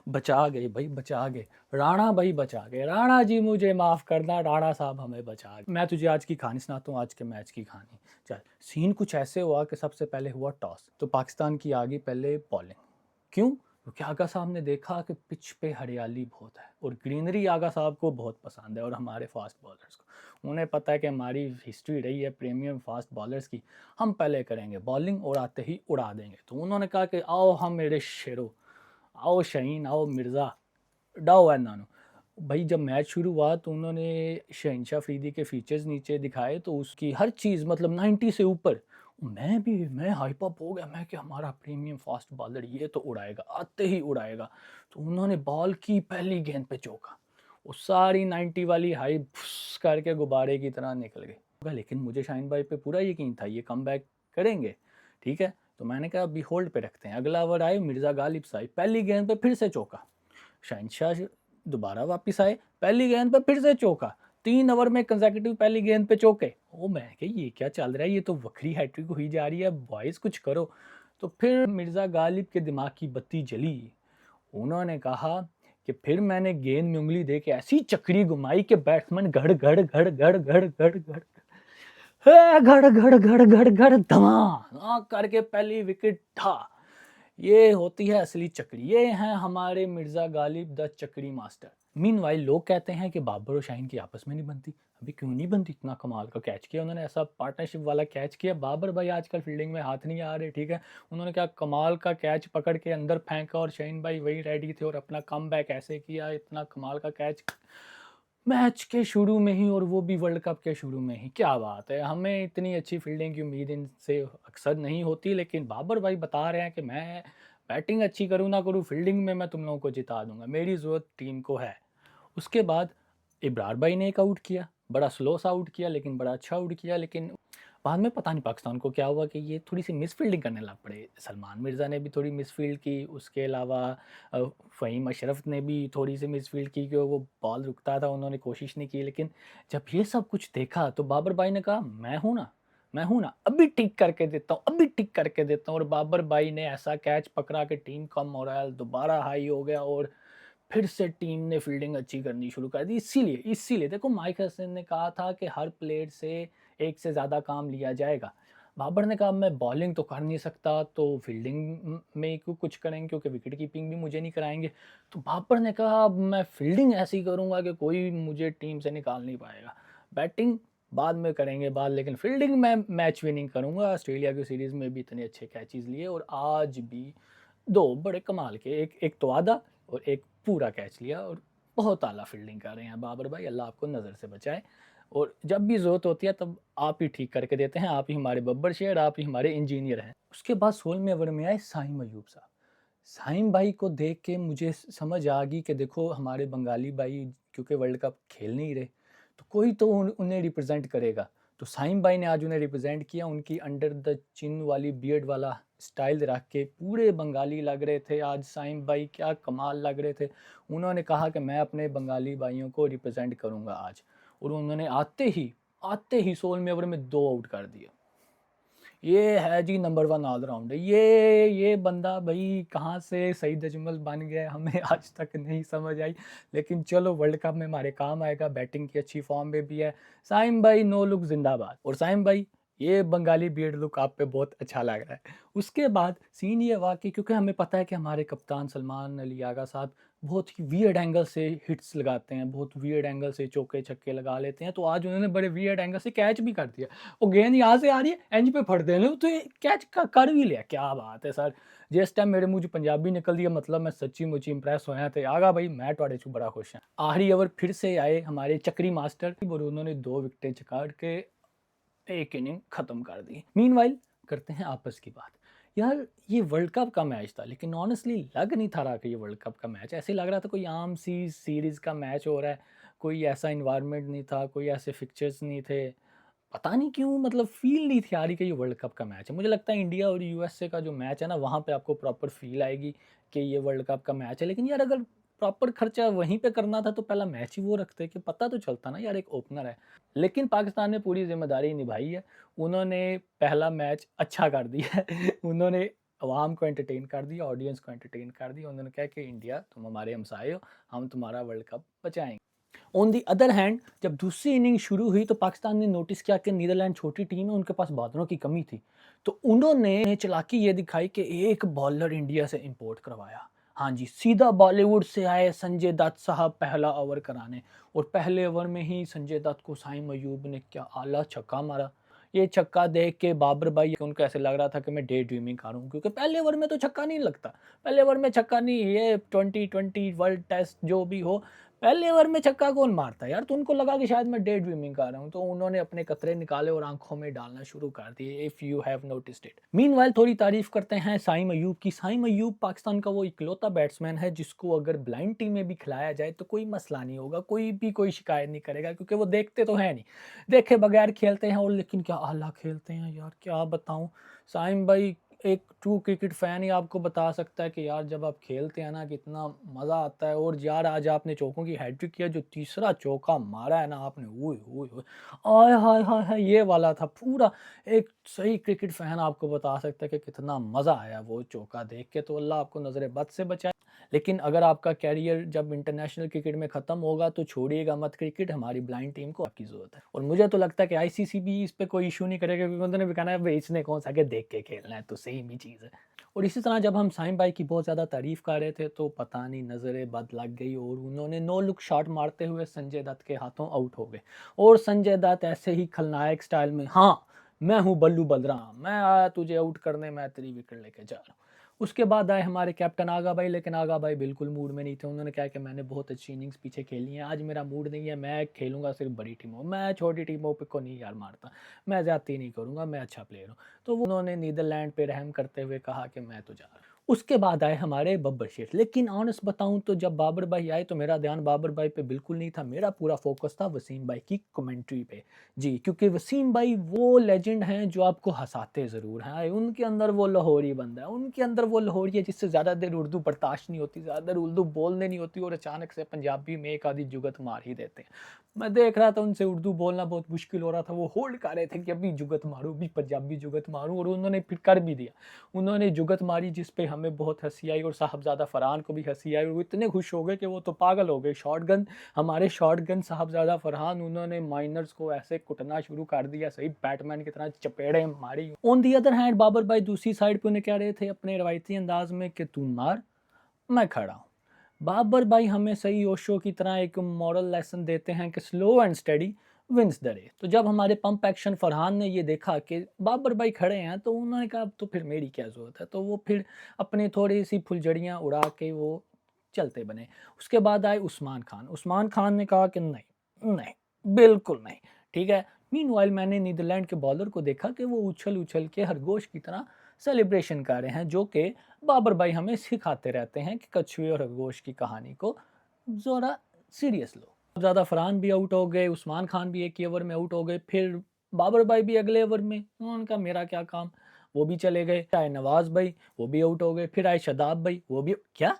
बचा गए भाई, बचा गए। राणा भाई बचा गए। राणा जी मुझे माफ़ करना, राणा साहब हमें बचा गए। मैं तुझे आज की कहानी सुनाता हूँ, आज के मैच की कहानी। चल, सीन कुछ ऐसे हुआ कि सबसे पहले हुआ टॉस, तो पाकिस्तान की आ गई पहले बॉलिंग। क्यों? क्योंकि आगा साहब ने देखा कि पिच पे हरियाली बहुत है और ग्रीनरी आगा साहब को बहुत पसंद है, और हमारे फास्ट बॉलर्स को। उन्हें पता है कि हमारी हिस्ट्री रही है प्रीमियम फास्ट बॉलर्स की, हम पहले करेंगे बॉलिंग और आते ही उड़ा देंगे। तो उन्होंने कहा कि आओ हम मेरे शेरों, आओ शाहीन, आओ मिर्ज़ा, डाओ है नानो। भाई जब मैच शुरू हुआ तो उन्होंने शहनशाह अफरीदी के फीचर्स नीचे दिखाए, तो उसकी हर चीज़ मतलब 90 से ऊपर। मैं हाइप अप हो गया, मैं कि हमारा प्रीमियम फास्ट बॉलर ये तो उड़ाएगा, आते ही उड़ाएगा। तो उन्होंने बॉल की पहली गेंद पे चौका, वो सारी 90 वाली हाइप करके गुब्बारे की तरह निकल गई। लेकिन मुझे शाहीन भाई पे पूरा यकीन था ये कम बैक करेंगे, ठीक है। तो मैंने कहा अभी होल्ड पे रखते हैं। अगला ओवर आए, मिर्ज़ा गालिब साहब पहली गेंद पे फिर से चौका। शहनशाह दोबारा वापस आए, पहली गेंद पे फिर से चौका। 3 ओवर में कंसेक्यूटिव पहली गेंद पे चौके। ओ मैं कि ये क्या चल रहा है, ये तो वक्री हैट्रिक हुई जा रही है, बॉयज कुछ करो। तो फिर मिर्ज़ा गालिब के दिमाग की बत्ती जली। उन्होंने कहा कि फिर मैंने गेंद में उंगली दे के ऐसी चक्री घुमाई कि बैट्समैन घड़ घड़ घड़ घड़ घड़ घड़ घड़ घड़ घड़ घड़ घड़ घड़ धमा करके पहली विकेट था। ये होती है असली चक्री, ये हैं हमारे मिर्ज़ा गालिब द चक्री मास्टर। मीनवाइल लोग कहते हैं कि बाबर और शाहीन की आपस में नहीं बनती। अभी क्यों नहीं बनती? इतना कमाल का कैच किया उन्होंने, ऐसा पार्टनरशिप वाला कैच किया। बाबर भाई आजकल फील्डिंग में हाथ नहीं आ रहे, ठीक है। उन्होंने क्या कमाल का कैच पकड़ के अंदर फेंका, और शाहीन भाई वही रेडी थे और अपना कमबैक ऐसे किया, इतना कमाल का कैच मैच के शुरू में ही, और वो भी वर्ल्ड कप के शुरू में ही। क्या बात है, हमें इतनी अच्छी फील्डिंग की उम्मीद इनसे अक्सर नहीं होती, लेकिन बाबर भाई बता रहे हैं कि मैं बैटिंग अच्छी करूँ ना करूँ, फील्डिंग में मैं तुम लोगों को जिता दूंगा, मेरी ज़रूरत टीम को है। उसके बाद इब्रार भाई ने एक आउट किया, बड़ा स्लो सा आउट किया लेकिन बड़ा अच्छा आउट किया। लेकिन बाद में पता नहीं पाकिस्तान को क्या हुआ कि ये थोड़ी सी मिस फील्डिंग करने लग पड़े। सलमान मिर्ज़ा ने भी थोड़ी मिस फील्ड की, उसके अलावा फ़हीम अशरफ ने भी थोड़ी सी मिस फील्ड की कि वो बॉल रुकता था, उन्होंने कोशिश नहीं की। लेकिन जब ये सब कुछ देखा तो बाबर भाई ने कहा मैं हूँ ना, अभी टिक करके देता हूँ, अभी टिक करके देता हूँ। और बाबर भाई ने ऐसा कैच पकड़ा कि टीम का मोरल दोबारा हाई हो गया, और फिर से टीम ने फील्डिंग अच्छी करनी शुरू कर दी। इसीलिए इसीलिए देखो, माइक हसन ने कहा था कि हर प्लेयर से एक से ज़्यादा काम लिया जाएगा। बाबर ने कहा मैं बॉलिंग तो कर नहीं सकता, तो फील्डिंग में क्यों कुछ करेंगे, क्योंकि विकेट कीपिंग भी मुझे नहीं कराएंगे। तो बाबर ने कहा अब मैं फील्डिंग ऐसी करूँगा कि कोई मुझे टीम से निकाल नहीं पाएगा। बैटिंग बाद में करेंगे बात, लेकिन फील्डिंग में मैच विनिंग करूँगा। ऑस्ट्रेलिया की सीरीज़ में भी इतने अच्छे कैचेस लिए, और आज भी दो बड़े कमाल के, एक एक तो आधा और एक पूरा कैच लिया। और बहुत आला फील्डिंग कर रहे हैं बाबर भाई, अल्लाह आपको नज़र से बचाए। और जब भी ज़रूरत होती है तब आप ही ठीक करके देते हैं, आप ही हमारे बब्बर शेर, आप ही हमारे इंजीनियर हैं। उसके बाद 16वें ओवर में आए साइम अयूब साहब। साइम भाई को देख के मुझे समझ आ गई कि देखो हमारे बंगाली भाई क्योंकि वर्ल्ड कप खेल नहीं रहे, तो कोई तो उन्हें रिप्रेजेंट करेगा। तो साइम भाई ने आज उन्हें रिप्रेजेंट किया। उनकी अंडर द चिन वाली बियर्ड वाला स्टाइल रख के पूरे बंगाली लग रहे थे आज साइम भाई, क्या कमाल लग रहे थे। उन्होंने कहा कि मैं अपने बंगाली भाइयों को रिप्रेजेंट करूंगा आज, और उन्होंने आते ही 16वें ओवर में 2 आउट कर दिए। ये है जी नंबर 1 ऑलराउंडर। ये बंदा भाई कहाँ से सईद अजमल बन गया हमें आज तक नहीं समझ आई, लेकिन चलो वर्ल्ड कप में हमारे काम आएगा। बैटिंग की अच्छी फॉर्म में भी है साइम भाई, नो लुक जिंदाबाद। और साइम भाई ये बंगाली बियर्ड लुक आप पे बहुत अच्छा लग रहा है। उसके बाद सीन ये हुआ कि क्योंकि हमें पता है कि हमारे कप्तान सलमान अली आगा साहब बहुत ही वियर्ड एंगल से हिट्स लगाते हैं, बहुत वियर्ड एंगल से चौके छक्के लगा लेते हैं। तो आज उन्होंने बड़े वियर्ड एंगल से कैच भी कर दिया। वो गेंद यहाँ से आ रही है, इंज पे फट देने, तो ये कैच कर भी लिया। क्या बात है सर। जिस टाइम मेरे मुंह पंजाबी निकल दिया, मतलब मैं सच्ची मुची इंप्रेस होया थे। आगा भाई मैं थोड़े चू बड़ा खुश हैं। आखिरी ओवर फिर से आए हमारे चक्री मास्टर, और उन्होंने 2 विकेटें चकाट के एक इनिंग खत्म कर दी। मीनवाइल करते हैं आपस की बात। यार ये वर्ल्ड कप का मैच था, लेकिन ऑनेस्टली लग नहीं था रहा कि ये वर्ल्ड कप का मैच, ऐसे लग रहा था कोई आम सी सीरीज़ का मैच हो रहा है। कोई ऐसा इन्वायरमेंट नहीं था, कोई ऐसे फिक्चर्स नहीं थे। पता नहीं क्यों, मतलब फील नहीं थी आ रही कि ये वर्ल्ड कप का मैच है। मुझे लगता है इंडिया और यूएसए का जो मैच है ना, वहाँ पे आपको प्रॉपर फील आएगी कि ये वर्ल्ड कप का मैच है। लेकिन यार अगर प्रॉपर खर्चा वहीं पे करना था तो पहला मैच ही वो रखते, कि पता तो चलता ना यार एक ओपनर है। लेकिन पाकिस्तान ने पूरी जिम्मेदारी निभाई है। उन्होंने पहला मैच अच्छा कर दिया है उन्होंने अवाम को एंटरटेन कर दिया, ऑडियंस को एंटरटेन कर दिया। उन्होंने कहा कि इंडिया तुम हमारे हमसाए हो, हम तुम्हारा वर्ल्ड कप बचाएंगे। ऑन दी अदर हैंड जब दूसरी इनिंग शुरू हुई तो पाकिस्तान ने नोटिस किया कि नीदरलैंड छोटी टीम है, उनके पास बॉलरों की कमी थी। तो उन्होंने चालाकी ये दिखाई कि एक बॉलर इंडिया से इंपोर्ट करवाया। हाँ जी, सीधा बॉलीवुड से आए संजय दत्त साहब पहला ओवर कराने, और पहले ओवर में ही संजय दत्त को साइम अयूब ने क्या आला छक्का मारा। ये छक्का देख के बाबर भाई उनको ऐसे लग रहा था कि मैं डे ड्रीमिंग कर रहा हूँ, क्योंकि पहले ओवर में तो छक्का नहीं लगता। पहले ओवर में छक्का नहीं, ये 2020 वर्ल्ड टेस्ट जो भी हो, पहले ओवर में छक्का कौन मारता है यार। तो उनको लगा कि शायद मैं डे ड्रीमिंग कर रहा हूँ, तो उन्होंने अपने कतरे निकाले और आंखों में डालना शुरू कर दिए, if you have noticed it. Meanwhile थोड़ी तारीफ करते हैं साइम अयूब की। साइम अयूब पाकिस्तान का वो इकलौता बैट्समैन है जिसको अगर ब्लाइंड टीम में भी खिलाया जाए तो कोई मसला नहीं होगा, कोई भी कोई शिकायत नहीं करेगा, क्योंकि वो देखते तो है नहीं, देखे बगैर खेलते हैं। और लेकिन क्या आला खेलते हैं यार, क्या बताऊँ। साइम भाई एक ट्रू क्रिकेट फ़ैन ही आपको बता सकता है कि यार जब आप खेलते हैं ना कितना मज़ा आता है। और यार आज आपने चौकों की हैट्रिक किया, जो तीसरा चौका मारा है ना आपने, ओए ओए ओए, आय हाय हाय हाय, ये वाला था पूरा। एक सही क्रिकेट फ़ैन आपको बता सकता है कि कितना मज़ा आया वो चौका देख के। तो अल्लाह आपको नज़र बद से बचाए। लेकिन अगर आपका कैरियर जब इंटरनेशनल क्रिकेट में ख़त्म होगा तो छोड़िएगा मत क्रिकेट, हमारी ब्लाइंड टीम को आपकी ज़रूरत है। और मुझे तो लगता है कि आईसीसी भी इस पे कोई इशू नहीं करेगा, क्योंकि उन्होंने भी कहना है भाई इसने कौन सा के देख के खेलना है, तो सेम ही चीज़ है। और इसी तरह जब हम साइम भाई की बहुत ज़्यादा तारीफ़ कर रहे थे तो पता नहीं नज़र बद लग गई और उन्होंने नो लुक शॉट मारते हुए संजय दत्त के हाथों आउट हो गए। और संजय दत्त ऐसे ही खलनायक स्टाइल में, हाँ मैं हूँ बल्लू बलराम, मैं आया तुझे आउट करने, मैं तेरी विकेट लेके जा रहा हूँ। उसके बाद आए हमारे कैप्टन आगा भाई, लेकिन आगा भाई बिल्कुल मूड में नहीं थे। उन्होंने कहा कि मैंने बहुत अच्छी इनिंग्स पीछे खेली हैं, आज मेरा मूड नहीं है, मैं खेलूंगा सिर्फ बड़ी टीमों, मैं छोटी टीमों पे को नहीं यार मारता, मैं ज़्यादती नहीं करूंगा, मैं अच्छा प्लेयर हूँ। तो उन्होंने नीदरलैंड पे रहम करते हुए कहा कि मैं तो जा रहा हूँ। उसके बाद आए हमारे बब्बर शेख। लेकिन ऑनेस्ट बताऊं तो जब बाबर भाई आए तो मेरा ध्यान बाबर भाई पे बिल्कुल नहीं था, मेरा पूरा फोकस था वसीम भाई की कमेंट्री पे। जी, क्योंकि वसीम भाई वो लेजेंड हैं जो आपको हंसाते ज़रूर हैं। उनके अंदर वो लाहौरी बंदा है, उनके अंदर वो लाहौरी है जिससे ज़्यादा देर उर्दू बर्दाश्त नहीं होती, ज़्यादा देर उर्दू बोलने नहीं होती, और अचानक से पंजाबी में एक आधी जुगत मार ही देते हैं। मैं देख रहा था उनसे उर्दू बोलना बहुत मुश्किल हो रहा था, वो होल्ड कर रहे थे कि अभी जुगत मारूं, अभी पंजाबी जुगत मारूं, और उन्होंने फिर कर भी दिया। उन्होंने जुगत मारी जिस पे हमें बहुत हंसी आई और साहबजादा फरहान को भी हंसी आई, और वो इतने खुश हो गए कि वो तो पागल हो गए। शॉटगन, हमारे शॉटगन साहबजादा फरहान, उन्होंने माइनर्स को ऐसे कुटना शुरू कर दिया, सही बैटमैन की तरह चपेड़े मारी। On the other hand Babar भाई दूसरी साइड पे उन्हें कह रहे थे अपने रवायती अंदाज में कि तू मार मैं खड़ा हूँ। बाबर भाई हमें सही ओशो की तरह एक मॉरल लेसन देते हैं कि slow and study wins the race. तो जब हमारे पंप एक्शन फरहान ने ये देखा कि बाबर भाई खड़े हैं तो उन्होंने कहा अब तो फिर मेरी क्या ज़रूरत है, तो वो फिर अपनी थोड़ी सी फुलझड़ियाँ उड़ा के वो चलते बने। उसके बाद आए उस्मान खान। उस्मान खान ने कहा कि नहीं नहीं, बिल्कुल नहीं, ठीक है। मीनवाइल मैंने नीदरलैंड के बॉलर को देखा कि वो उछल उछल के खरगोश की तरह सेलिब्रेशन कर रहे हैं, जो कि बाबर भाई हमें सिखाते रहते हैं कि कछुए और खरगोश की कहानी को ज़रा सीरियस लो। ज़्यादा फरहान भी आउट हो गए, उस्मान खान भी एक ही ओवर में आउट हो गए, फिर बाबर भाई भी अगले ओवर में, उनका मेरा क्या काम, वो भी चले गए। आए नवाज भाई, वो भी आउट हो गए। फिर आए शदाब भाई, वो भी क्या,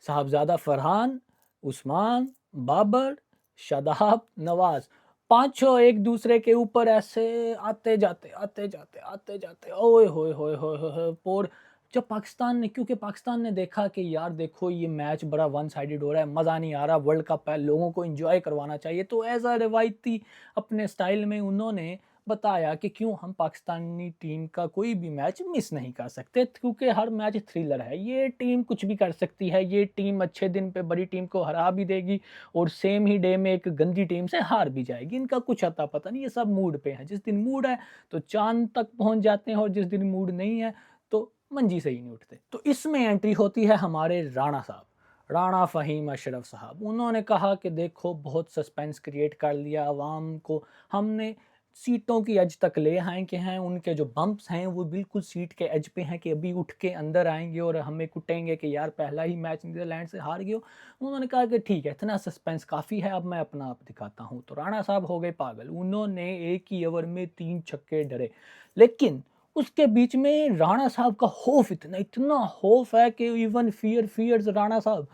साहबजादा फरहान, उस्मान, बाबर, शादाब, नवाज, पांचों एक दूसरे के ऊपर ऐसे आते जाते आते जाते आते जाते, ओए होए होए होए होए होए। और जब पाकिस्तान ने, क्योंकि पाकिस्तान ने देखा कि यार देखो ये मैच बड़ा वन साइडेड हो रहा है, मज़ा नहीं आ रहा, वर्ल्ड कप है, लोगों को एंजॉय करवाना चाहिए, तो एज अ रिवायती अपने स्टाइल में उन्होंने बताया कि क्यों हम पाकिस्तानी टीम का कोई भी मैच मिस नहीं कर सकते, क्योंकि हर मैच थ्रिलर है, ये टीम कुछ भी कर सकती है, ये टीम अच्छे दिन पे बड़ी टीम को हरा भी देगी और सेम ही डे में एक गंदी टीम से हार भी जाएगी, इनका कुछ अता पता नहीं, ये सब मूड पे है, जिस दिन मूड है तो चांद तक पहुंच जाते हैं और जिस दिन मूड नहीं है तो मंजी से ही नहीं उठते। तो इसमें एंट्री होती है हमारे राणा साहब, राणा फ़हीम अशरफ साहब। उन्होंने कहा कि देखो बहुत सस्पेंस क्रिएट कर लिया आवाम को, हमने सीटों की एज तक ले आए के हैं, उनके जो बम्प्स हैं वो बिल्कुल सीट के एज पे हैं कि अभी उठ के अंदर आएंगे और हमें कुटेंगे कि यार पहला ही मैच नीदरलैंड से हार गए हो। उन्होंने कहा कि ठीक है, इतना सस्पेंस काफ़ी है, अब मैं अपना आप दिखाता हूँ। तो राणा साहब हो गए पागल, उन्होंने एक ही ओवर में 3 छक्के डरे। लेकिन उसके बीच में राणा साहब का खौफ, इतना इतना खौफ है कि इवन फियर्स राणा साहब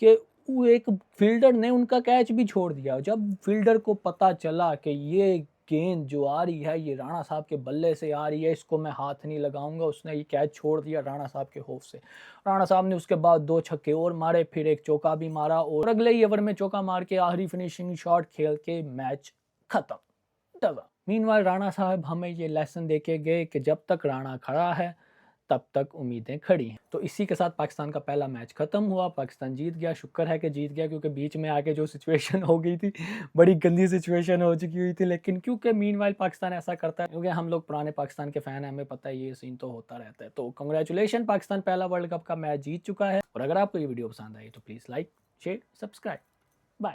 कि वो एक फील्डर ने उनका कैच भी छोड़ दिया। जब फील्डर को पता चला कि ये गेंद जो आ रही है ये राणा साहब के बल्ले से आ रही है, इसको मैं हाथ नहीं लगाऊंगा। उसने ये कैच छोड़ दिया राणा साहब के खौफ से। राणा साहब ने उसके बाद 2 छक्के और मारे, फिर एक चौका भी मारा और अगले ही ओवर में चौका मार के आखिरी फिनिशिंग शॉट खेल के मैच खत्म। मीनवाइल राणा साहब हमें ये लेसन देके गए कि जब तक राणा खड़ा है तब तक उम्मीदें खड़ी हैं। तो इसी के साथ पाकिस्तान का पहला मैच खत्म हुआ, पाकिस्तान जीत गया। शुक्र है कि जीत गया, क्योंकि बीच में आके जो सिचुएशन हो गई थी, बड़ी गंदी सिचुएशन हो चुकी हुई थी। लेकिन क्योंकि मीनवाइल पाकिस्तान ऐसा करता है, क्योंकि हम लोग पुराने पाकिस्तान के फ़ैन हैं, हमें पता है ये सीन तो होता रहता है। तो कंग्रेचुलेशन, पाकिस्तान पहला वर्ल्ड कप का मैच जीत चुका है। और अगर आपको ये वीडियो पसंद आई तो प्लीज़ लाइक, शेयर, सब्सक्राइब।